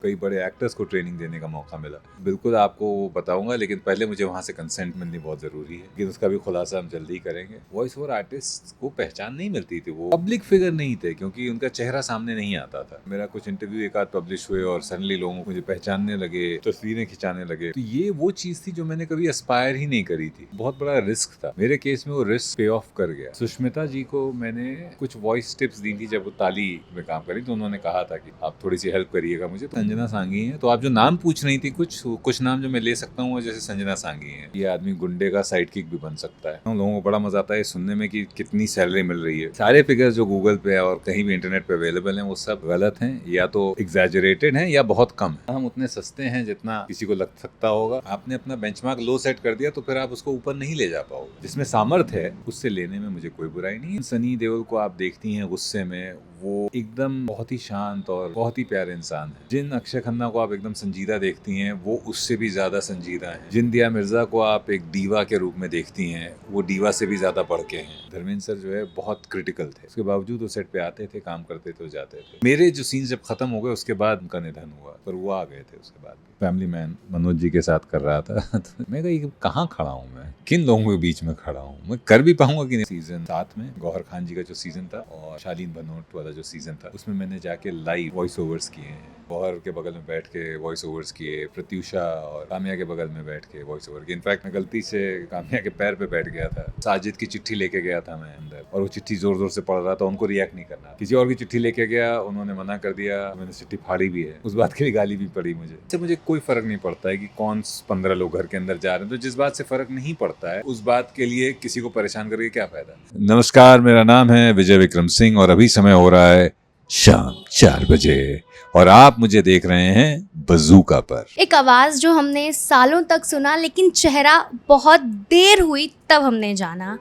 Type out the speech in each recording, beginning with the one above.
कई बड़े एक्टर्स को ट्रेनिंग देने का मौका मिला। बिल्कुल आपको बताऊंगा, लेकिन पहले मुझे वहाँ से कंसेंट मिलनी बहुत ज़रूरी है, लेकिन उसका भी खुलासा हम जल्दी ही करेंगे। वॉइस ओवर आर्टिस्ट को पहचान नहीं मिलती थी, वो पब्लिक फिगर नहीं थे क्योंकि उनका चेहरा सामने नहीं आता था। मेरा कुछ इंटरव्यू एक आध पब्लिश हुए और सडनली लोग मुझे पहचानने लगे, तस्वीरें खिंचाने लगे। तो ये वो चीज़ थी जो मैंने कभी एस्पायर ही नहीं करी थी। बहुत बड़ा रिस्क था मेरे केस में, वो रिस्क पे ऑफ कर गया। सुष्मिता जी को मैंने कुछ वॉइस टिप्स दी थी जब वो ताली में काम करी, तो उन्होंने कहा था कि आप थोड़ी सी हेल्प करिएगा मुझे। संजना सांगी है, तो आप जो नाम पूछ रही थी, कुछ नाम जो मैं ले सकता हूँ, जैसे संजना सांगी है। ये आदमी गुंडे का साइड किक भी बन सकता है। हम लोगों को बड़ा मजा आता है सुनने में कि कितनी सैलरी मिल रही है। सारे फिगर्स जो गूगल पे और कहीं भी इंटरनेट पे अवेलेबल हैं, वो सब गलत हैं, या तो एग्जैजरेटेड हैं या बहुत कम है। हम उतने सस्ते हैं जितना किसी को लग सकता होगा। आपने अपना बेंचमार्क लो सेट कर दिया तो फिर आप उसको ऊपर नहीं ले जा पाओगे। जिसमें सामर्थ्य है उससे लेने में मुझे कोई बुराई नहीं है। सनी देओल को आप देखती हैं गुस्से में, वो एकदम बहुत ही शांत और बहुत ही प्यारे इंसान है। जिन अक्षय खन्ना को आप एकदम संजीदा देखती हैं, वो उससे भी ज्यादा संजीदा है। जिन दिया मिर्जा को आप एक दीवा के रूप में देखती हैं, वो दीवा से भी ज्यादा बढ़ के हैं। धर्मेंद्र सर जो है बहुत क्रिटिकल थे, उसके बावजूद वो सेट पे आते थे, काम करते थे, जाते थे। मेरे जो सीन जब खत्म हो गए उसके बाद उनका निधन हुआ, पर वो आ गए थे उसके बाद। फैमिली मैन मनोज जी के साथ कर रहा था तो मैं कहा कहाँ खड़ा हूँ, मैं किन लोगों के बीच में खड़ा हूँ, मैं कर भी पाऊंगा कि नहीं। सीजन 7 में गौहर खान जी का जो सीजन था और शालीन भनोट वाला जो सीजन था, उसमें मैंने जाके लाइव वॉइस ओवर्स किए हैं। गौहर के बगल में बैठ के वॉइस ओवर्स किए, प्रत्युषा और काम्या के बगल में बैठ के वॉइस ओवर किए। इनफैक्ट मैं गलती से काम्या के पैर पे बैठ गया था। साजिद की चिट्ठी लेके गया था मैं अंदर, और वो चिट्ठी जोर जोर से पढ़ रहा था, उनको रिएक्ट नहीं करना। किसी और की चिट्ठी लेके गया, उन्होंने मना कर दिया, मैंने चिट्ठी फाड़ी भी है, उस बात की गाली भी पड़ी मुझे। इससे मुझे कोई फर्क नहीं पड़ता है कि कौन 15 लोग घर के अंदर जा रहे हैं, तो जिस बात से फर्क नहीं पड़ता है उस बात के लिए किसी को परेशान करके क्या फायदा। नमस्कार, मेरा नाम है विजय विक्रम सिंह और अभी समय हो रहा है शाम 4 बजे और आप मुझे देख रहे हैं बज़ूका पर। एक आवाज़ जो हमने सालों तक सुना, लेकिन चेहरा बहुत देर हुई तब हमने जाना।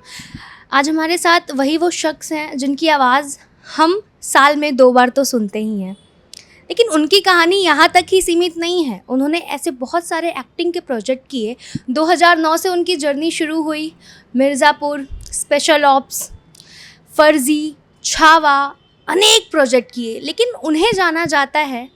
आज हमारे साथ वही वो शख्स हैं जिनकी आवाज़ हम साल में 2 बार तो सुनते ही हैं, लेकिन उनकी कहानी यहाँ तक ही सीमित नहीं है। उन्होंने ऐसे बहुत सारे एक्टिंग के प्रोजेक्ट किए। 2009 से उनकी जर्नी शुरू हुई। मिर्ज़ापुर, स्पेशल ऑप्स, फर्जी, छावा, अनेक प्रोजेक्ट किए, लेकिन उन्हें जाना जाता है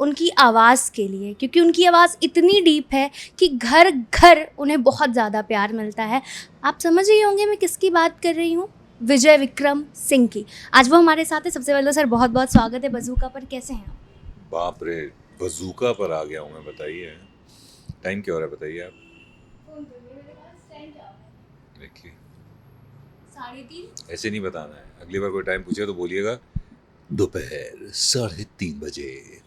उनकी आवाज़ के लिए, क्योंकि उनकी आवाज़ इतनी डीप है कि घर घर उन्हें बहुत ज़्यादा प्यार मिलता है। आप समझ ही होंगे मैं किसकी बात कर रही हूँ, विजय विक्रम सिंह की। आज वो हमारे साथ है। सबसे पहले सर बहुत बहुत स्वागत है बज़ूका पर। कैसे हैं आप? बाप रे, बज़ूका पर आ गया हूँ मैं। बताइए टाइम क्या हो रहा है, बताइए आप। देखिए 3:30। ऐसे नहीं बताना है, अगली बार कोई टाइम पूछे तो बोलिएगा दोपहर 3:30 बजे।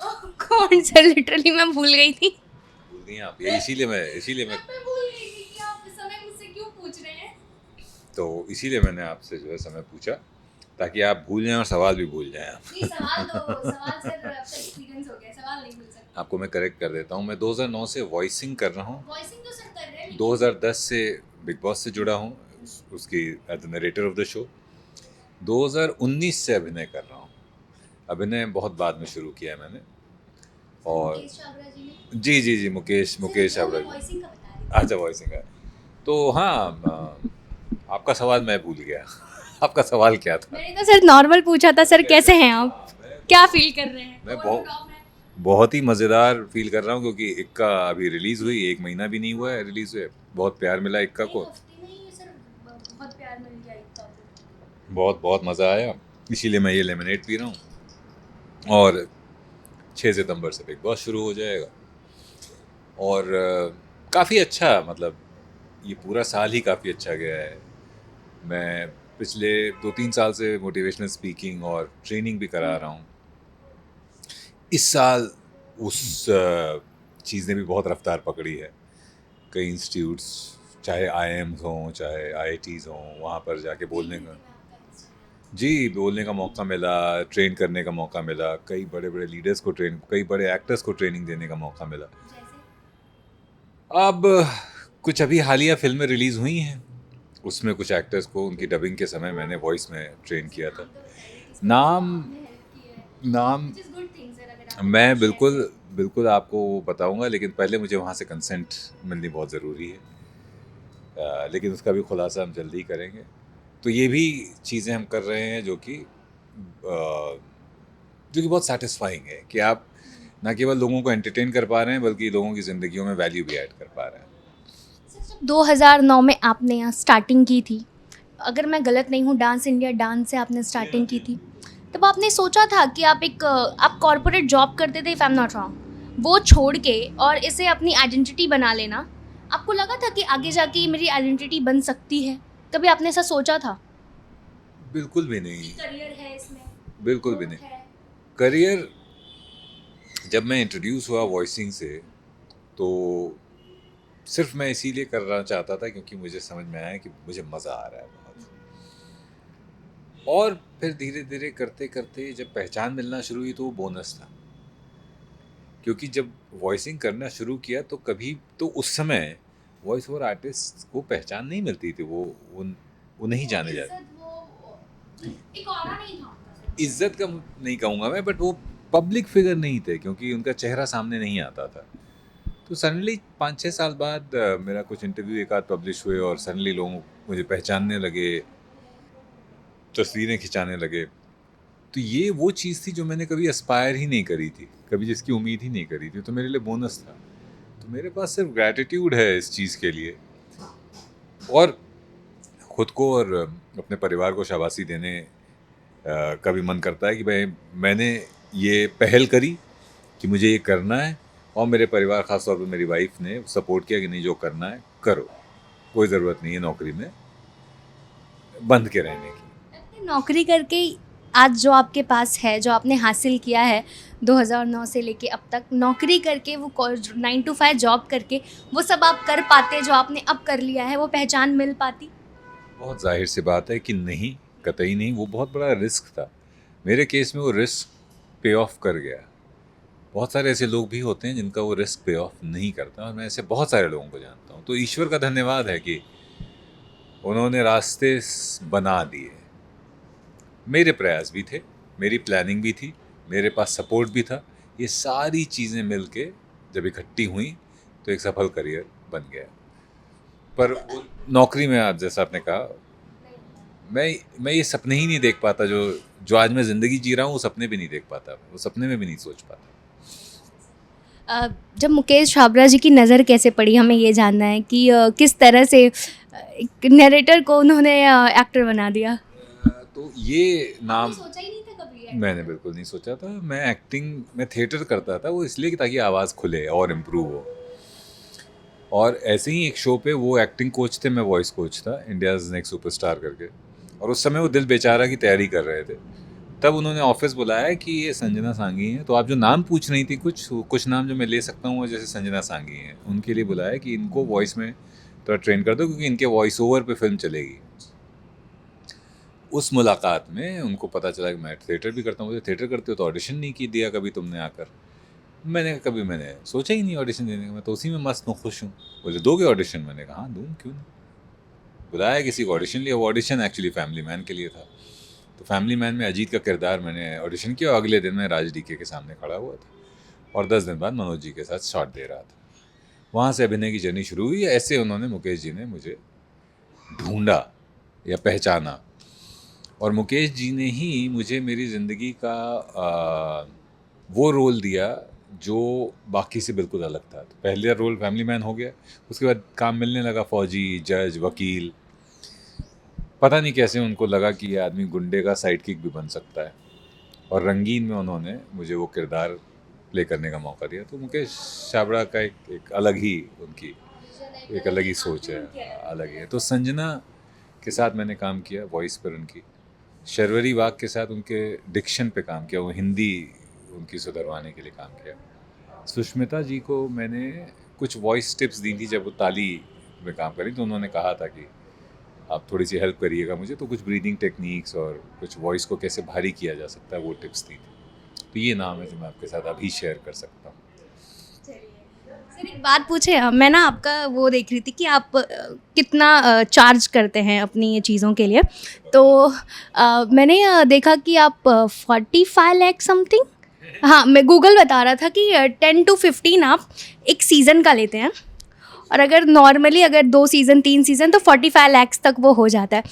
कौन सा? लिटरली मैं भूल गई थी। भूल गई आप? ये इसीलिए मैं मैं भूल गई थी कि आप इस समय मुझसे क्यों पूछ रहे हैं। तो इसीलिए मैंने आपसे जो है समय पूछा, ताकि आप भूल जाएं और सवाल भी भूल जाएं आप। नहीं, सवाल सर आपका एक्सपीरियंस हो गया, सवाल नहीं भूल सकते। आपको मैं करेक्ट कर देता हूँ, मैं 2009 से वॉइसिंग कर रहा हूँ। वॉइसिंग तो सर कर रहे हैं। 2010 से बिग बॉस से जुड़ा हूँ, उसकी as the narrator of the show. 2019 से अभिनय कर रहा हूँ। अभिनय बहुत बाद में शुरू किया है मैंने। और मुकेश छाबड़ा जी ने। जी मुकेश छाबड़ा जी। वॉइसिंग का बता रहे थे। अच्छा, वॉइसिंग है। तो हाँ, आपका सवाल मैं भूल गया। आपका सवाल क्या था? मैंने तो सर नॉर्मल पूछा था, सर कैसे हैं आप, क्या फील कर रहे हैं? मैं बहुत ही मज़ेदार फील कर रहा हूँ, क्योंकि इक्का अभी रिलीज़ हुई, 1 महीना भी नहीं हुआ है रिलीज़ हुए। बहुत प्यार मिला इक्का को, बहुत प्यार मिल गया इक्का को। बहुत बहुत मज़ा आया, इसीलिए मैं ये लेमनेड पी रहा हूँ। और 6 सितंबर से बिग बॉस शुरू हो जाएगा और काफ़ी अच्छा, मतलब ये पूरा साल ही काफ़ी अच्छा गया है। मैं पिछले 2-3 साल से मोटिवेशनल स्पीकिंग और ट्रेनिंग भी करा रहा हूँ। इस साल उस चीज़ ने भी बहुत रफ्तार पकड़ी है। कई इंस्टीट्यूट्स, चाहे IIMs हों, चाहे IITs हों, वहाँ पर जाके बोलने का मौका मिला, ट्रेन करने का मौका मिला। कई बड़े बड़े लीडर्स को कई बड़े एक्टर्स को ट्रेनिंग देने का मौका मिला। अब कुछ अभी हालिया फिल्में रिलीज़ हुई हैं, उसमें कुछ एक्टर्स को उनकी डबिंग के समय मैंने वॉइस में ट्रेन किया था। नाम मैं बिल्कुल आपको बताऊंगा, लेकिन पहले मुझे वहाँ से कंसेंट मिलनी बहुत ज़रूरी है। लेकिन उसका भी खुलासा हम जल्दी ही करेंगे। तो ये भी चीज़ें हम कर रहे हैं जो कि बहुत सेटिस्फाइंग है कि आप ना केवल लोगों को एंटरटेन कर पा रहे हैं बल्कि लोगों की ज़िंदगियों में वैल्यू भी ऐड कर पा रहे हैं। 2009 में आपने यहाँ स्टार्टिंग की थी, अगर मैं गलत नहीं हूँ डांस इंडिया डांस से आपने स्टार्टिंग की थी, तब आपने सोचा था कि आप कॉर्पोरेट जॉब करते थे if I am not wrong, वो छोड़ के और इसे अपनी आइडेंटिटी बना लेना, आपको लगा था कि आगे जाके ये मेरी आइडेंटिटी बन सकती है? कभी आपने ऐसा सोचा था? बिल्कुल भी नहीं, करियर है इसमें, बिल्कुल भी नहीं। करियर जब मैं इंट्रोड्यूस हुआ वॉइसिंग से, तो सिर्फ मैं इसीलिए करना चाहता था क्योंकि मुझे समझ में आया कि मुझे मज़ा आ रहा है बहुत। और फिर धीरे धीरे करते करते जब पहचान मिलना शुरू हुई तो वो बोनस था, क्योंकि जब वॉइसिंग करना शुरू किया तो कभी तो उस समय वॉइस ओवर आर्टिस्ट को पहचान नहीं मिलती थी, वो नहीं जाने जाते। एक ऑरा नहीं था। इज्जत का नहीं कहूँगा मैं, बट वो पब्लिक फिगर नहीं थे क्योंकि उनका चेहरा सामने नहीं आता था। तो सडनली 5-6 साल बाद मेरा कुछ इंटरव्यू एक आध पब्लिश हुए और सडनली लोग मुझे पहचानने लगे, तस्वीरें खिंचाने लगे। तो ये वो चीज़ थी जो मैंने कभी एस्पायर ही नहीं करी थी, कभी जिसकी उम्मीद ही नहीं करी थी, तो मेरे लिए बोनस था। तो मेरे पास सिर्फ ग्रैटिट्यूड है इस चीज़ के लिए, और ख़ुद को और अपने परिवार को शाबाशी देने का भी मन करता है कि भाई मैंने ये पहल करी कि मुझे ये करना है, और मेरे परिवार ख़ास तौर पर मेरी वाइफ ने सपोर्ट किया कि नहीं जो करना है करो, कोई ज़रूरत नहीं है नौकरी में बंध के रहने की। नौकरी करके आज जो आपके पास है, जो आपने हासिल किया है 2009 से लेके अब तक, नौकरी करके वो 9 to 5 जॉब करके वो सब आप कर पाते जो आपने अब कर लिया है, वो पहचान मिल पाती? बहुत जाहिर सी बात है कि नहीं, कतई नहीं। वो बहुत बड़ा रिस्क था। मेरे केस में वो रिस्क पे ऑफ कर गया। बहुत सारे ऐसे लोग भी होते हैं जिनका वो रिस्क पे ऑफ नहीं करता, और मैं ऐसे बहुत सारे लोगों को जानता हूँ। तो ईश्वर का धन्यवाद है कि उन्होंने रास्ते बना दिए। मेरे प्रयास भी थे, मेरी प्लानिंग भी थी, मेरे पास सपोर्ट भी था। ये सारी चीज़ें मिल के जब इकट्ठी हुई तो एक सफल करियर बन गया। पर वो नौकरी में, आज जैसा आपने कहा, मैं ये सपने ही नहीं देख पाता जो आज मैं ज़िंदगी जी रहा हूँ, वो सपने भी नहीं देख पाता, वो सपने में भी नहीं सोच पाता। जब मुकेश छाबड़ा जी की नज़र कैसे पड़ी, हमें ये जानना है कि किस तरह से एक नरेटर को उन्होंने एक्टर बना दिया? तो ये नाम सोचा ही नहीं था कभी? मैंने बिल्कुल नहीं सोचा था। मैं थिएटर करता था वो इसलिए कि ताकि आवाज़ खुले और इम्प्रूव हो। और ऐसे ही एक शो पे वो एक्टिंग कोच थे, मैं वॉइस कोच था, इंडियाज़ नेक्स्ट सुपरस्टार करके। और उस समय वो दिल बेचारा की तैयारी कर रहे थे। तब उन्होंने ऑफिस बुलाया कि ये संजना सांगी हैं। तो आप जो नाम पूछ रही थी, कुछ नाम जो मैं ले सकता हूँ, जैसे संजना सांगी हैं, उनके लिए बुलाया कि इनको वॉइस में थोड़ा ट्रेन कर दो क्योंकि इनके वॉइस ओवर पे फिल्म चलेगी। उस मुलाकात में उनको पता चला कि मैं थिएटर भी करता हूँ। मुझे थिएटर करते हो तो ऑडिशन नहीं की दिया कभी तुमने आकर। मैंने सोचा ही नहीं ऑडिशन देने का, मैं तो उसी में मस्त हूँ, खुश हूँ। बोले दोगे ऑडिशन? मैंने कहा हाँ दूँ, क्यों नहीं। बुलाया किसी को ऑडिशन लिया। वो ऑडिशन एक्चुअली फैमिली मैन के लिए था। तो फैमिली मैन में अजीत का किरदार मैंने ऑडिशन किया। अगले दिन मैं राज डीके के सामने खड़ा हुआ था और 10 दिन बाद मनोज जी के साथ शॉट दे रहा था। वहाँ से अभिनय की जर्नी शुरू हुई। ऐसे उन्होंने, मुकेश जी ने मुझे ढूंढा या पहचाना, और मुकेश जी ने ही मुझे मेरी ज़िंदगी का वो रोल दिया जो बाकी से बिल्कुल अलग था। तो पहला रोल फैमिली मैन हो गया, उसके बाद काम मिलने लगा फौजी, जज, वकील। पता नहीं कैसे उनको लगा कि ये आदमी गुंडे का साइड किक भी बन सकता है, और रंगीन में उन्होंने मुझे वो किरदार प्ले करने का मौका दिया। तो मुकेश छाबड़ा का एक अलग ही, उनकी एक अलग ही सोच है, अलग ही है। तो संजना के साथ मैंने काम किया वॉइस पर उनकी। शर्वरी वाघ के साथ उनके डिक्शन पे काम किया, वो हिंदी उनकी सुधरवाने के लिए काम किया। सुष्मिता जी को मैंने कुछ वॉइस टिप्स दी थी जब वो ताली में काम करी, तो उन्होंने कहा था कि आप थोड़ी सी हेल्प करिएगा मुझे। तो कुछ ब्रीदिंग टेक्निक्स और कुछ वॉइस को कैसे भारी किया जा सकता है, वो टिप्स दी थी। तो ये नाम है जो मैं आपके साथ अभी शेयर कर सकता हूँ। सर एक बात पूछे, मैं ना आपका वो देख रही थी कि आप कितना चार्ज करते हैं अपनी ये चीज़ों के लिए। तो मैंने देखा कि आप 45 लाख समथिंग, हाँ मैं गूगल बता रहा था कि 10 to 15 आप एक सीज़न का लेते हैं, और अगर नॉर्मली अगर 2 सीज़न 3 सीज़न तो 45 लाख तक वो हो जाता है।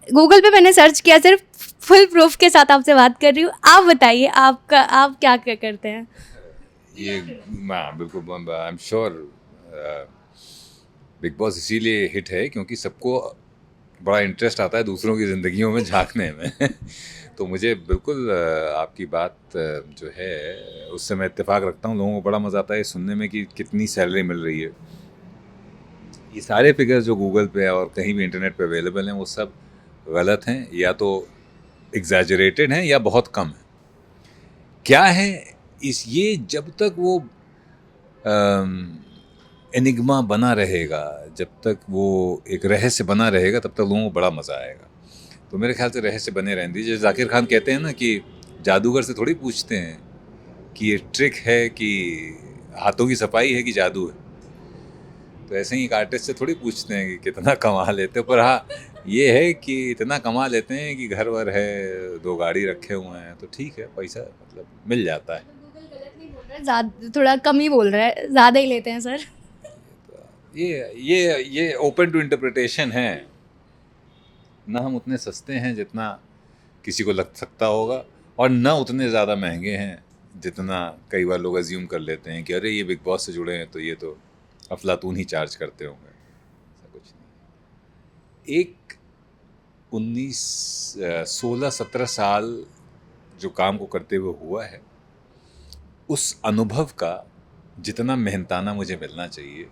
गूगल पे मैंने सर्च किया, सिर्फ फुल प्रूफ के साथ आपसे बात कर रही हूँ। आप बताइए आप क्या क्या करते हैं? ये हाँ बिल्कुल, I am sure big boss इसीलिए हिट है क्योंकि सबको बड़ा इंटरेस्ट आता है दूसरों की ज़िंदगियों में झांकने में तो मुझे बिल्कुल आपकी बात जो है उससे मैं इत्तेफाक रखता हूँ। लोगों को बड़ा मज़ा आता है सुनने में कि कितनी सैलरी मिल रही है। ये सारे फिगर्स जो गूगल पे और कहीं भी इंटरनेट पे अवेलेबल हैं वो सब गलत हैं, या तो एग्जैजरेटेड हैं या बहुत कम है। क्या है इस ये जब तक वो एनिग्मा बना रहेगा, जब तक वो एक रहस्य बना रहेगा, तब तक लोगों को बड़ा मज़ा आएगा। तो मेरे ख्याल से रहस्य बने रहने दीजिए। जाकिर खान कहते हैं ना कि जादूगर से थोड़ी पूछते हैं कि ये ट्रिक है कि हाथों की सफाई है कि जादू है। तो ऐसे ही एक आर्टिस्ट से थोड़ी पूछते हैं कि कितना कमा लेते हो, पर हाँ ये है कि इतना कमा लेते हैं कि घर वर है, 2 गाड़ी रखे हुए हैं, तो ठीक है, पैसा मतलब मिल जाता है। गूगल गलत नहीं बोल रहा है, थोड़ा कम ही बोल रहा है, ज़्यादा ही लेते हैं सर। ये ओपन टू इंटरप्रिटेशन है ना। हम उतने सस्ते हैं जितना किसी को लग सकता होगा, और ना उतने ज़्यादा महंगे हैं जितना कई बार लोग अज्यूम कर लेते हैं कि अरे ये बिग बॉस से जुड़े हैं तो ये तो अफलातून ही चार्ज करते होंगे। ऐसा कुछ नहीं। एक 16-17 साल जो काम को करते हुए हुआ है, उस अनुभव का जितना मेहनताना मुझे मिलना चाहिए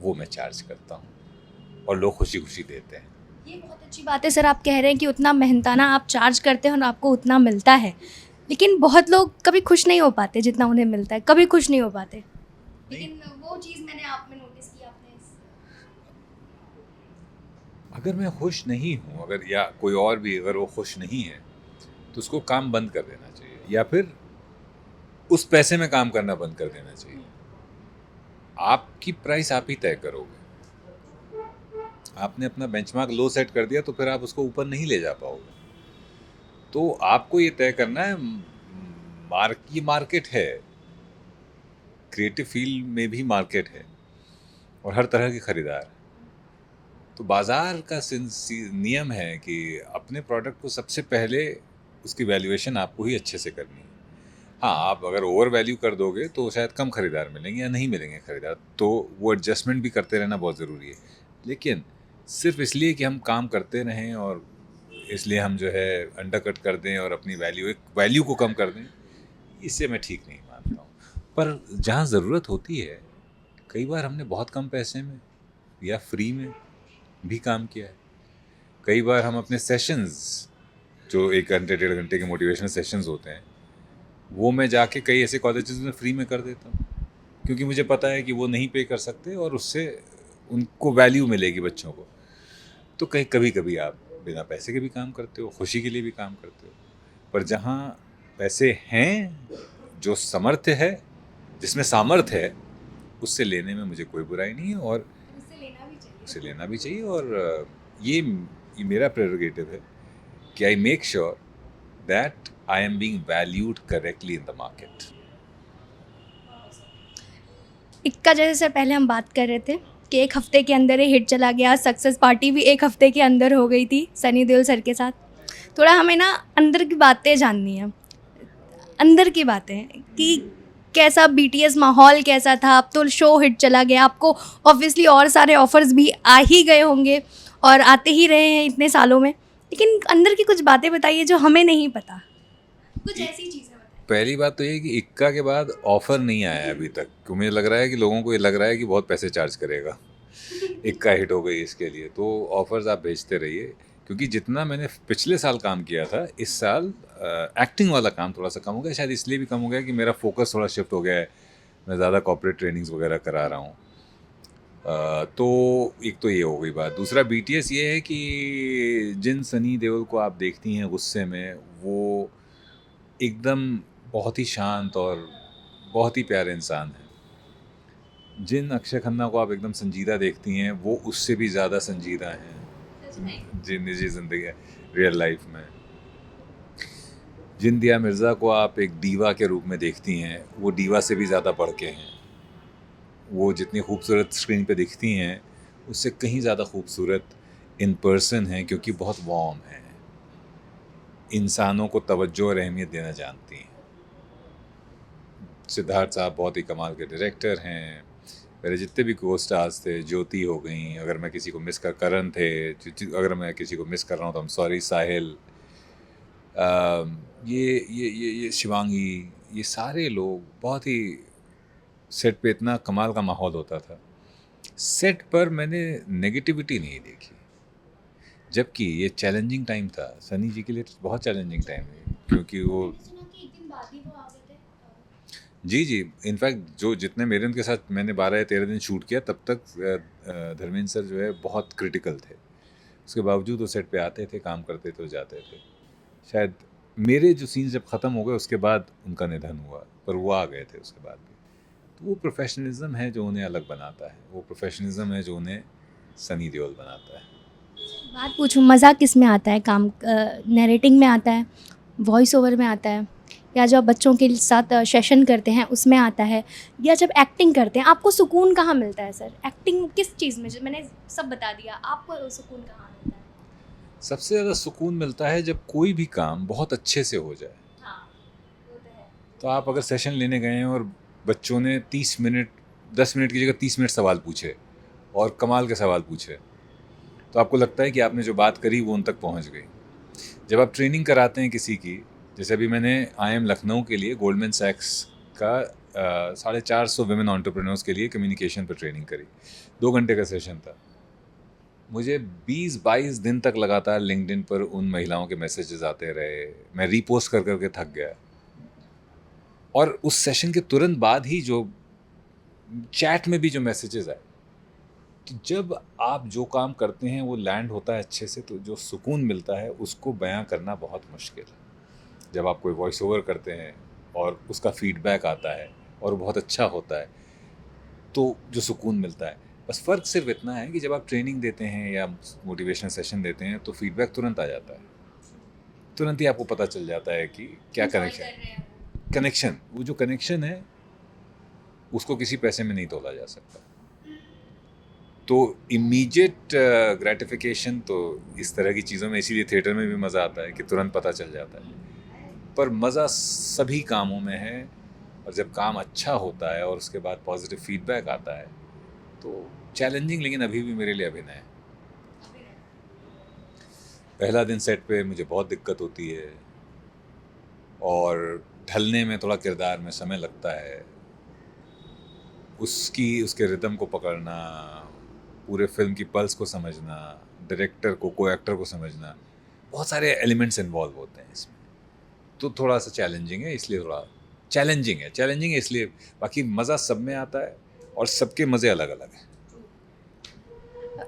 वो मैं चार्ज करता हूँ, और लोग खुशी खुशी देते हैं। ये बहुत अच्छी बात है सर, आप कह रहे हैं कि उतना मेहनताना आप चार्ज करते हैं और आपको उतना मिलता है, लेकिन बहुत लोग कभी खुश नहीं हो पाते जितना उन्हें मिलता है, कभी खुश नहीं हो पाते। लेकिन वो चीज़ मैंने आप में नोटिस की, आपने अगर मैं खुश नहीं हूँ, अगर या कोई और भी अगर वो खुश नहीं है, तो उसको काम बंद कर देना चाहिए, या फिर उस पैसे में काम करना बंद कर देना चाहिए। आपकी प्राइस आप ही तय करोगे। आपने अपना बेंचमार्क लो सेट कर दिया तो फिर आप उसको ऊपर नहीं ले जा पाओगे। तो आपको ये तय करना है, ये मार्केट है, क्रिएटिव फील्ड में भी मार्केट है और हर तरह के खरीदार। तो बाज़ार का नियम है कि अपने प्रोडक्ट को सबसे पहले उसकी वैल्यूएशन आपको ही अच्छे से करनी है। हाँ, आप अगर ओवर वैल्यू कर दोगे तो शायद कम खरीदार मिलेंगे या नहीं मिलेंगे खरीदार, तो वो एडजस्टमेंट भी करते रहना बहुत ज़रूरी है। लेकिन सिर्फ इसलिए कि हम काम करते रहें और इसलिए हम जो है अंडरकट कर दें और अपनी वैल्यू को कम कर दें, इससे मैं ठीक नहीं मानता हूँ। पर जहाँ ज़रूरत होती है, कई बार हमने बहुत कम पैसे में या फ्री में भी काम किया है। कई बार हम अपने सेशंस, जो 1 घंटे 1.5 घंटे के मोटिवेशनल सेशंस होते हैं, वो मैं जाके कई ऐसे कॉलेजेस में फ्री में कर देता हूँ, क्योंकि मुझे पता है कि वो नहीं पे कर सकते और उससे उनको वैल्यू मिलेगी बच्चों को। तो कभी कभी आप बिना पैसे के भी काम करते हो, खुशी के लिए भी काम करते हो। पर जहाँ पैसे हैं, जो सामर्थ्य है, जिसमें सामर्थ्य है, उससे लेने में मुझे कोई बुराई नहीं है, और उसे लेना भी चाहिए। और ये मेरा प्रेरोगेटिव है कि I make sure that I am being valued correctly in the market. इक्का जैसे सर पहले हम बात कर रहे थे कि 1 हफ्ते के अंदर ही हिट चला गया, सक्सेस पार्टी भी 1 हफ्ते के अंदर हो गई थी सनी देओल सर के साथ। थोड़ा हमें ना अंदर की बातें जाननी है, अंदर की बातें कि कैसा BTS माहौल कैसा था। अब तो शो हिट चला गया, आपको ऑब्वियसली और सारे ऑफर्स भी आ ही गए होंगे और आते ही रहे हैं इतने सालों में, लेकिन अंदर की कुछ बातें बताइए जो हमें नहीं पता, कुछ ऐसी चीज़ें बताइए। पहली बात तो ये कि इक्का के बाद ऑफर नहीं आया अभी तक, क्योंकि मुझे लग रहा है कि लोगों को ये लग रहा है कि बहुत पैसे चार्ज करेगा, इक्का हिट हो गई इसके लिए। तो ऑफर्स आप भेजते रहिए, क्योंकि जितना मैंने पिछले साल काम किया था, इस साल एक्टिंग वाला काम थोड़ा सा कम हो गया। शायद इसलिए भी कम हो गया कि मेरा फोकस थोड़ा शिफ्ट हो गया है, मैं ज़्यादा कॉर्पोरेट ट्रेनिंग्स वगैरह करा रहा हूँ। तो एक तो ये हो गई बात। दूसरा BTS ये है कि जिन सनी देओल को आप देखती हैं गुस्से में, वो एकदम बहुत ही शांत और बहुत ही प्यारे इंसान हैं। जिन अक्षय खन्ना को आप एकदम संजीदा देखती हैं, वो उससे भी ज़्यादा संजीदा हैं जिन निजी ज़िंदगी रियल लाइफ में। जिन दिया मिर्ज़ा को आप एक दीवा के रूप में देखती हैं, वो दीवा से भी ज़्यादा बढ़ के हैं। वो जितनी खूबसूरत स्क्रीन पे दिखती हैं, उससे कहीं ज़्यादा खूबसूरत इन पर्सन हैं, क्योंकि बहुत वार्म हैं, इंसानों को तवज्जो और अहमियत देना जानती हैं। सिद्धार्थ साहब बहुत ही कमाल के डायरेक्टर हैं। मेरे जितने भी को स्टार्स थे, ज्योति हो गई, अगर मैं किसी को मिस कर, करण थे, अगर मैं किसी को मिस कर रहा हूँ तो I'm सॉरी, साहिल, ये शिवांगी, ये सारे लोग बहुत ही, सेट पे इतना कमाल का माहौल होता था। सेट पर मैंने नेगेटिविटी नहीं देखी, जबकि ये चैलेंजिंग टाइम था सनी जी के लिए, बहुत चैलेंजिंग टाइम है, क्योंकि वो जी इनफैक्ट जो जितने मेरे उनके साथ मैंने 12 या 13 दिन शूट किया, तब तक धर्मेंद्र सर जो है बहुत क्रिटिकल थे। उसके बावजूद वो सेट पे आते थे, काम करते थे, जाते थे। शायद मेरे जो सीन जब ख़त्म हो गए उसके बाद उनका निधन हुआ, पर वो आ गए थे उसके बाद भी। तो वो प्रोफेशनलिज्म है जो उन्हें अलग बनाता है, वो प्रोफेशनलिज्म है जो उन्हें सनी देओल बनाता है। बात पूछूं, मज़ा किस में आता है? काम नैरेटिंग में आता है, वॉइस ओवर में आता है, या जब बच्चों के साथ सेशन करते हैं उसमें आता है, या जब एक्टिंग करते हैं? आपको सुकून कहाँ मिलता है सर? एक्टिंग किस चीज़ में? मैंने सब बता दिया, आपको सुकून कहाँ मिलता है? सबसे ज़्यादा सुकून मिलता है जब कोई भी काम बहुत अच्छे से हो जाए। हाँ, वो तो है। तो आप अगर सेशन लेने गए हैं और बच्चों ने 30 मिनट, 10 मिनट की जगह 30 मिनट सवाल पूछे और कमाल के सवाल पूछे, तो आपको लगता है कि आपने जो बात करी वो उन तक पहुंच गई। जब आप ट्रेनिंग कराते हैं किसी की, जैसे अभी मैंने IIM लखनऊ के लिए गोल्डमैन सैक्स का 450 विमेन एंटरप्रेन्योर्स के लिए कम्युनिकेशन पर ट्रेनिंग करी। 2 घंटे का सेशन था। मुझे 20-22 दिन तक लगातार लिंक्डइन पर उन महिलाओं के मैसेजेस आते रहे, मैं रीपोस्ट कर करके थक गया। और उस सेशन के तुरंत बाद ही जो चैट में भी जो मैसेजेस आए, तो जब आप जो काम करते हैं वो लैंड होता है अच्छे से, तो जो सुकून मिलता है उसको बयां करना बहुत मुश्किल है। जब आप कोई वॉइस ओवर करते हैं और उसका फीडबैक आता है और बहुत अच्छा होता है, तो जो सुकून मिलता है, बस फ़र्क सिर्फ इतना है कि जब आप ट्रेनिंग देते हैं या मोटिवेशनल सेशन देते हैं तो फीडबैक तुरंत आ जाता है, तुरंत ही आपको पता चल जाता है कि क्या कनेक्शन, वो जो कनेक्शन है उसको किसी पैसे में नहीं तोला जा सकता। तो इमीडिएट ग्रेटिफिकेशन तो इस तरह की चीज़ों में, इसीलिए थिएटर में भी मज़ा आता है कि तुरंत पता चल जाता है। पर मज़ा सभी कामों में है, और जब काम अच्छा होता है और उसके बाद पॉजिटिव फीडबैक आता है तो चैलेंजिंग, लेकिन अभी भी मेरे लिए अभिनय है। पहला दिन सेट पे मुझे बहुत दिक्कत होती है और ढलने में थोड़ा किरदार में समय लगता है, उसके रिदम को पकड़ना, पूरे फिल्म की पल्स को समझना, डायरेक्टर को, को एक्टर को समझना, बहुत सारे एलिमेंट्स इन्वॉल्व होते हैं इसमें। तो थोड़ा सा चैलेंजिंग है, इसलिए थोड़ा चैलेंजिंग है इसलिए। बाकी मज़ा सब में आता है और सबके मज़े अलग अलग हैं।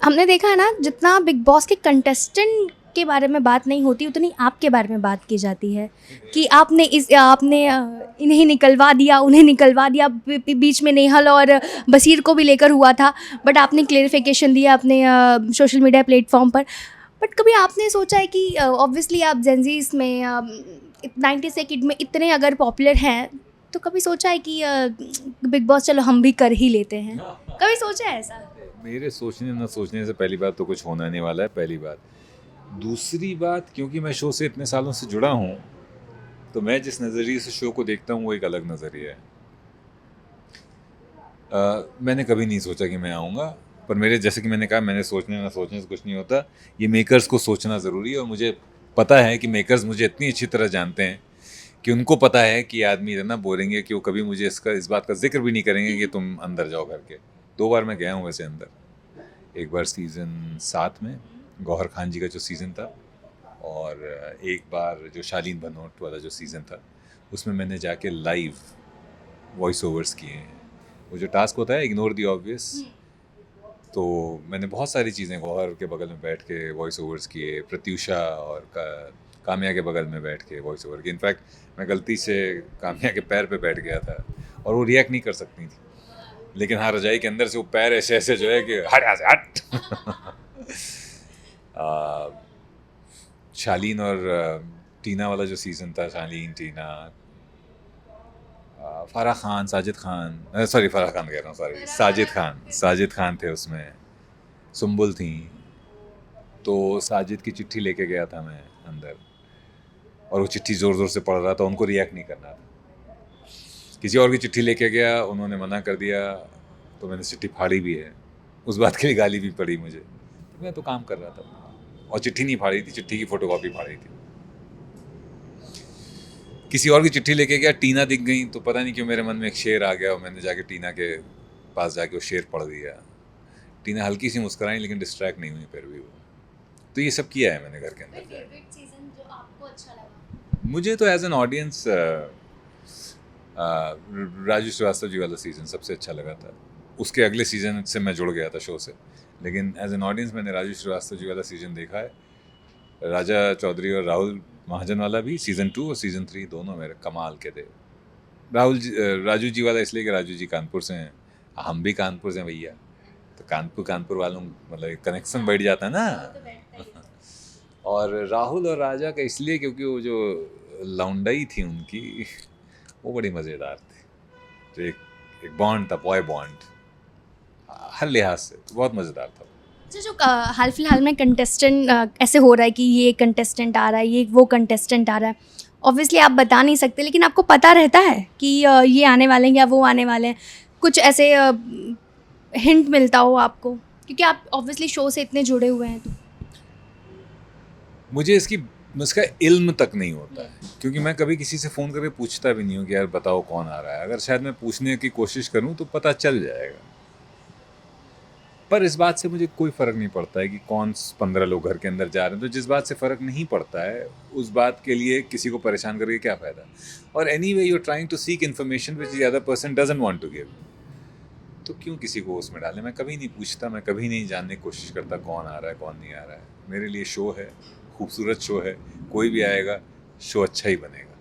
हमने देखा है ना, जितना बिग बॉस के कंटेस्टेंट के बारे में बात नहीं होती, उतनी आपके बारे में बात की जाती है कि आपने इन्हें निकलवा दिया, उन्हें निकलवा दिया। बीच में नेहल और बसीर को भी लेकर हुआ था, बट आपने क्लेरिफिकेशन दिया अपने सोशल मीडिया प्लेटफॉर्म पर। बट कभी आपने सोचा है कि ऑब्वियसली आप जेनजीज में 90s के किड में इतने अगर पॉपुलर हैं, तो कभी सोचा है कि बिग बॉस चलो हम भी कर ही लेते हैं? कभी सोचा है ऐसा? मेरे सोचने ना सोचने से पहली बात तो कुछ होना नहीं वाला है, पहली बात। दूसरी बात, क्योंकि मैं शो से इतने सालों से जुड़ा हूँ, तो मैं जिस नज़रिए से शो को देखता हूँ वो एक अलग नज़रिया है। मैंने कभी नहीं सोचा कि मैं आऊँगा, पर मेरे, जैसे कि मैंने कहा, मैंने सोचने ना सोचने से कुछ नहीं होता। ये मेकर्स को सोचना ज़रूरी है, और मुझे पता है कि मेकर्स मुझे इतनी अच्छी तरह जानते हैं कि उनको पता है कि आदमी इतना बोलेंगे कि वो कभी मुझे इस बात का जिक्र भी नहीं करेंगे कि तुम अंदर जाओ करके। 2 बार मैं गया हूँ वैसे अंदर। एक बार सीज़न 7 में गौहर खान जी का जो सीज़न था, और एक बार जो शालीन भनोट वाला जो सीज़न था, उसमें मैंने जाके लाइव वॉइस ओवर्स किए हैं। वो जो टास्क होता है इग्नोर दी ऑब्वियस, तो मैंने बहुत सारी चीज़ें गौहर के बगल में बैठ के वॉइस ओवर्स किए, प्रत्यूषा और काम्या के बगल में बैठ के वॉइस ओवर किए। इनफैक्ट मैं गलती से काम्या के पैर पे बैठ गया था और वो रिएक्ट नहीं कर सकती थी, लेकिन हाँ, रजाई के अंदर से वो पैर ऐसे ऐसे जो है कि हट यहाँ से हट। शालीन और टीना वाला जो सीज़न था, शालीन, टीना, फराह खान, साजिद खान, सॉरी फराह खान कह रहा हूँ, सॉरी साजिद खान थे उसमें, सुम्बुल थी। तो साजिद की चिट्ठी लेके गया था मैं अंदर, और वो चिट्ठी ज़ोर ज़ोर से पढ़ रहा था, उनको रिएक्ट नहीं करना था। किसी और की चिट्ठी लेके गया, उन्होंने मना कर दिया, तो मैंने चिट्ठी फाड़ी भी है, उस बात के लिए गाली भी पड़ी मुझे। तो मैं तो काम कर रहा था, और चिट्ठी नहीं फाड़ी थी, चिट्ठी की फोटोकॉपी फाड़ी थी। किसी और की चिट्ठी लेके गया, टीना दिख गई, तो पता नहीं क्यों मेरे मन में एक शेर आ गया और मैंने जाके टीना के पास जाके वो शेर पढ़ दिया। टीना हल्की सी मुस्कुराई, लेकिन डिस्ट्रैक्ट नहीं हुई फिर भी वो। तो ये सब किया है मैंने घर के अंदर। फेवरेट सीजन जो आपको अच्छा लगा? मुझे तो as an audience Raju Srivastava ji वाला सीज़न सबसे अच्छा लगा था। उसके अगले सीज़न से मैं जुड़ गया था शो से, लेकिन एज एन ऑडियंस मैंने राजू श्रीवास्तव जी वाला सीज़न देखा है। राजा चौधरी और राहुल महाजन वाला भी सीज़न 2 और सीज़न 3 दोनों मेरे कमाल के थे। राजू जी वाला इसलिए कि राजू जी कानपुर से हैं, हम भी कानपुर से हैं भैया, तो कानपुर वालों मतलब कनेक्शन बैठ जाता है ना। और राहुल और राजा का इसलिए क्योंकि वो जो लौंडाई थी उनकी, वो बड़ी मज़ेदार थी। तो एक बॉन्ड था, बॉय बॉन्ड, हर लिहाज से तो बहुत मज़ेदार था। अच्छा, जो हाल फिलहाल में कंटेस्टेंट ऐसे हो रहा है कि ये कंटेस्टेंट आ रहा है, ये वो कंटेस्टेंट आ रहा है, ऑब्वियसली आप बता नहीं सकते, लेकिन आपको पता रहता है कि ये आने वाले हैं या वो आने वाले हैं, कुछ ऐसे हिंट मिलता हो आपको, क्योंकि आप ऑब्वियसली शो से इतने जुड़े हुए हैं। तो मुझे इसका इल्म तक नहीं होता है, क्योंकि मैं कभी किसी से फ़ोन करके पूछता भी नहीं हूँ कि यार बताओ कौन आ रहा है। अगर शायद मैं पूछने की कोशिश करूँ तो पता चल जाएगा, पर इस बात से मुझे कोई फ़र्क नहीं पड़ता है कि कौन 15 लोग घर के अंदर जा रहे हैं। तो जिस बात से फ़र्क नहीं पड़ता है, उस बात के लिए किसी को परेशान करके क्या फ़ायदा। और anyway you are trying to seek information which the other person doesn't want to give, तो क्यों किसी को उसमें डालें। मैं कभी नहीं पूछता, मैं कभी नहीं जानने की कोशिश करता कौन आ रहा है कौन नहीं आ रहा है। मेरे लिए शो है, खूबसूरत शो है, कोई भी आएगा शो अच्छा ही बनेगा।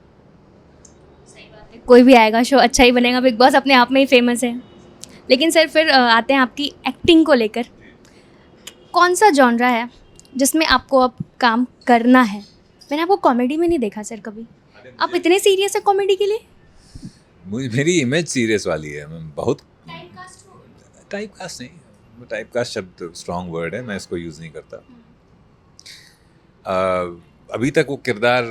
सही बात है, कोई भी आएगा शो अच्छा ही बनेगा। बिग बॉस अपने आप में ही फेमस है। लेकिन सर फिर आते हैं आपकी एक्टिंग को लेकर, कौन सा जॉनरा है जिसमें आपको अब काम करना है? मैंने आपको कॉमेडी में नहीं देखा सर कभी, आप इतने सीरियस है कॉमेडी के लिए? मेरी इमेज सीरियस वाली है। मैं बहुत टाइपकास्ट नहीं, टाइपकास्ट शब्द स्ट्रॉन्ग वर्ड है, मैं इसको यूज़ नहीं करता। अभी तक वो किरदार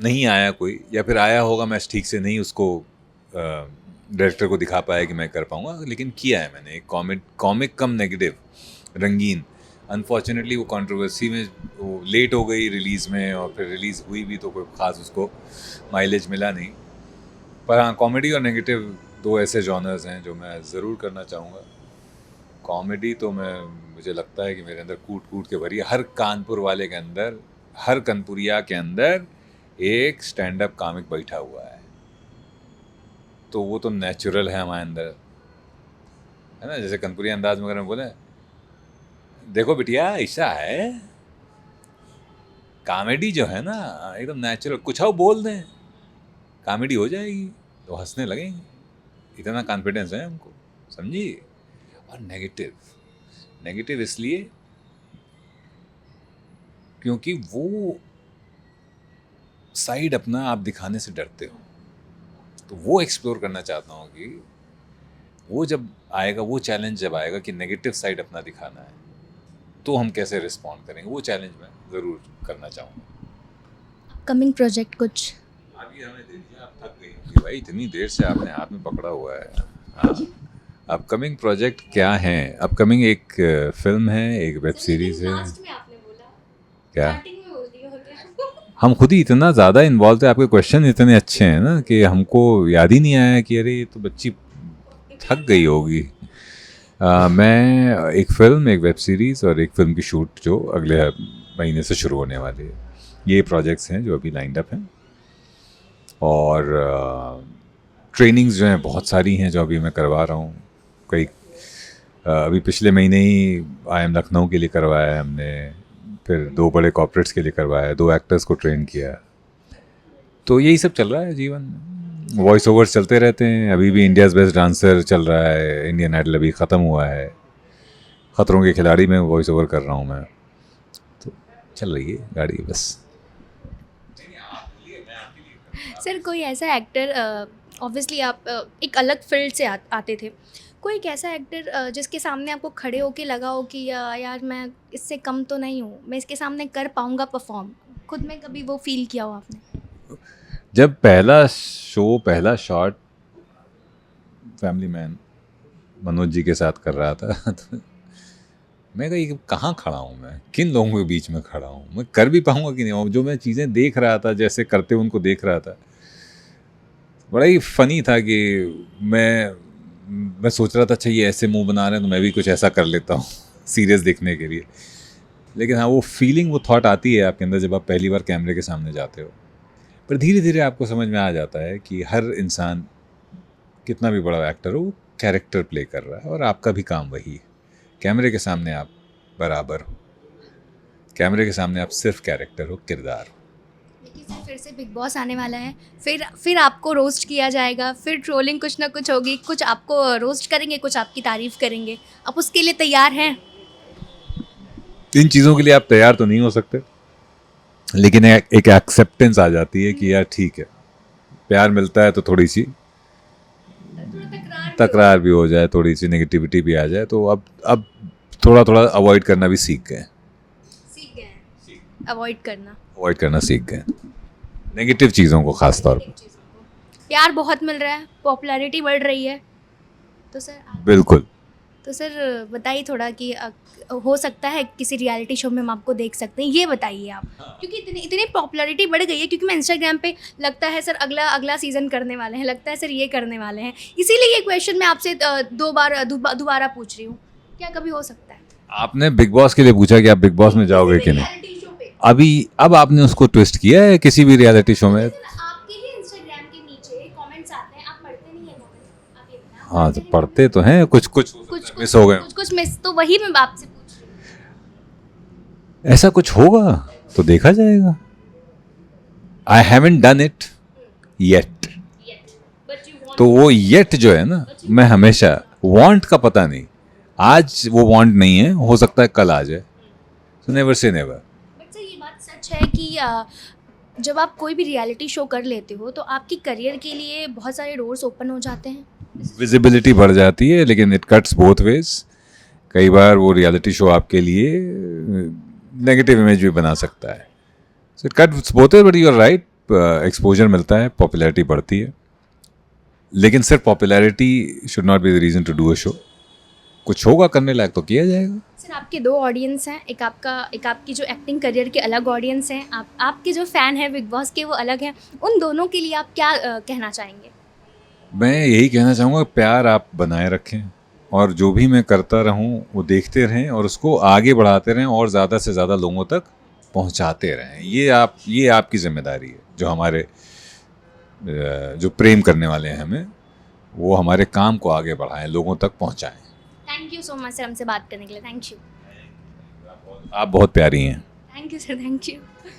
नहीं आया कोई, या फिर आया होगा मैं ठीक से नहीं उसको डायरेक्टर को दिखा पाया कि मैं कर पाऊँगा, लेकिन किया है मैंने एक कॉमिक कम नेगेटिव रंगीन। अनफॉर्चुनेटली वो कंट्रोवर्सी में वो लेट हो गई रिलीज़ में, और फिर रिलीज़ हुई भी तो कोई ख़ास उसको माइलेज मिला नहीं। पर हाँ, कॉमेडी और नेगेटिव दो ऐसे जॉनर्स हैं जो मैं ज़रूर करना चाहूँगा। कॉमेडी तो मुझे लगता है कि मेरे अंदर कूट कूट के भरी, हर कानपुर वाले के अंदर, हर कनपुरिया के अंदर एक स्टैंड अप कॉमिक बैठा हुआ है, तो वो तो नेचुरल है हमारे अंदर, है ना। जैसे कनपुरिया अंदाज में अगर मैं बोले, देखो बिटिया ऐसा है, कॉमेडी जो है ना एकदम नेचुरल, कुछ और बोल दें कॉमेडी हो जाएगी, तो हंसने लगेंगे, इतना कॉन्फिडेंस है हमको, समझिए। और नेगेटिव इसलिए क्योंकि वो साइड अपना आप दिखाने से डरते हो, तो वो एक्सप्लोर करना चाहता हूँ कि वो जब आएगा, वो चैलेंज जब आएगा कि नेगेटिव साइड अपना दिखाना है, तो हम कैसे रिस्पॉन्ड करेंगे, वो चैलेंज मैं ज़रूर करना चाहूँगा। कमिंग प्रोजेक्ट कुछ अभी हमें देखिए, आप थक गई कि भाई इतनी देर से आपने हाथ में पकड़ा हुआ है। हाँ, अपकमिंग प्रोजेक्ट क्या हैं? अपकमिंग एक फिल्म है, एक वेब सीरीज़ है। क्या हम खुद ही इतना ज़्यादा इन्वॉल्व थे, आपके क्वेश्चन इतने अच्छे हैं ना कि हमको याद ही नहीं आया कि अरे ये तो बच्ची थक गई होगी। मैं एक फ़िल्म, एक वेब सीरीज़ और एक फ़िल्म की शूट जो अगले महीने से शुरू होने वाली है, ये प्रोजेक्ट्स हैं जो अभी लाइंड अप हैं। और ट्रेनिंग्स जो हैं बहुत सारी हैं जो अभी मैं करवा रहा हूँ। कई अभी पिछले महीने ही IIM लखनऊ के लिए करवाया है हमने, फिर 2 बड़े कॉर्पोरेट्स के लिए करवाया, 2 एक्टर्स को ट्रेन किया। तो यही सब चल रहा है जीवन में, वॉइस ओवर्स चलते रहते हैं। अभी भी इंडियाज़ बेस्ट डांसर चल रहा है, इंडियन आइडल अभी ख़त्म हुआ है, खतरों के खिलाड़ी में वॉइस ओवर कर रहा हूँ मैं, तो चल रही है गाड़ी बस। सर कोई ऐसा एक्टर, ऑब्वियसली आप एक अलग फील्ड से आते थे, कोई एक ऐसा एक्टर जिसके सामने आपको खड़े होके लगा हो कि यार मैं इससे कम तो नहीं हूँ, मैं इसके सामने कर पाऊँगा परफॉर्म, खुद में कभी वो फील किया हो आपने? जब पहला शो, पहला shot family man Manoj ji के साथ कर रहा था तो मैं कहा ये कहाँ खड़ा हूँ, मैं किन लोगों के बीच में खड़ा हूँ, मैं कर भी पाऊँगा कि नहीं। और जो मैं चीज़ें देख रहा था, जैसे करते उनको देख रहा था, बड़ा ही फ़नी था कि मैं सोच रहा था अच्छा ये ऐसे मुंह बना रहे हैं तो मैं भी कुछ ऐसा कर लेता हूँ सीरियस दिखने के लिए। लेकिन हाँ, वो फीलिंग, वो थॉट आती है आपके अंदर जब आप पहली बार कैमरे के सामने जाते हो। पर धीरे धीरे आपको समझ में आ जाता है कि हर इंसान कितना भी बड़ा एक्टर हो, वो कैरेक्टर प्ले कर रहा है और आपका भी काम वही है। कैमरे के सामने आप बराबर हो, कैमरे के सामने आप सिर्फ कैरेक्टर हो, किरदार हो। देखिए सर, फिर से बिग बॉस आने वाला है, फिर आपको रोस्ट किया जाएगा, फिर ट्रोलिंग कुछ ना कुछ होगी, कुछ आपको रोस्ट करेंगे, कुछ आपकी तारीफ करेंगे। आप उसके लिए तैयार हैं? इन चीज़ों के लिए आप तैयार तो नहीं हो सकते, लेकिन एक एक्सेप्टेंस आ जाती है कि यार ठीक है, प्यार मिलता है तो थोड़ी सी तकरार भी हो जाए, थोड़ी सी नेगेटिविटी भी आ जाए, तो अब थोड़ा थोड़ा अवॉइड करना भी सीख गए अवॉइड करना सीख गए नेगेटिव चीज़ों को, ख़ास तौर पर। प्यार बहुत मिल रहा है, पॉपुलैरिटी बढ़ रही है, तो सर बिल्कुल। तो सर बताइए थोड़ा कि हो सकता है किसी रियलिटी शो में हम आपको देख सकते हैं, ये बताइए आप। क्योंकि इतनी पॉपुलैरिटी बढ़ गई है, क्योंकि मैं इंस्टाग्राम पे लगता है सर अगला सीज़न करने वाले हैं, लगता है सर ये करने वाले हैं, इसीलिए ये क्वेश्चन मैं आपसे दोबारा पूछ रही हूँ, क्या कभी हो सकता है? आपने बिग बॉस के लिए पूछा कि आप बिग बॉस में जाओगे कि नहीं। रियलिटी शो पे अब आपने उसको ट्विस्ट किया है किसी भी रियलिटी शो में। आपके ही इंस्टाग्राम के नीचे कमेंट्स आते हैं, आप पढ़ते नहीं है कमेंट, आप ये बताएं। हाँ, तो पढ़ते तो हैं, कुछ मिस हो गए, कुछ मिस, तो वही मैं आपसे पूछ रही हूँ। ऐसा कुछ होगा तो देखा जाएगा। I haven't done it yet, But you want तो वो येट जो है ना, मैं हमेशा वांट का पता नहीं, आज वो वांट नहीं है, हो सकता है कल आ जाए, तो never say never. But sir ये बात सच है कि जब आप कोई भी रियलिटी शो कर लेते हो तो आपकी करियर के लिए बहुत सारे डोर्स ओपन हो जाते हैं। विजिबिलिटी बढ़ जाती है, लेकिन इट कट्स बोथ वेज। कई बार वो रियलिटी शो आपके लिए नेगेटिव इमेज भी बना सकता है, so it cuts both ways. But you are right, exposure मिलता है, पॉपुलैरिटी बढ़ती है, लेकिन सिर्फ popularity should not be the reason to do a show. कुछ होगा करने लायक तो किया जाएगा। सर आपके दो ऑडियंस हैं, एक आपकी जो एक्टिंग करियर के अलग ऑडियंस हैं, आपके जो फ़ैन हैं बिग बॉस के वो अलग हैं, उन दोनों के लिए आप क्या कहना चाहेंगे? मैं यही कहना चाहूँगा, प्यार आप बनाए रखें और जो भी मैं करता रहूँ वो देखते रहें और उसको आगे बढ़ाते रहें और ज़्यादा से ज़्यादा लोगों तक पहुँचाते रहें। ये आपकी जिम्मेदारी है। जो हमारे जो प्रेम करने वाले हैं हमें, वो हमारे काम को आगे बढ़ाएं, लोगों तक पहुँचाएं। Thank you so much sir हमसे बात करने के लिए। Thank you. आप बहुत प्यारी हैं। Thank you sir, thank you.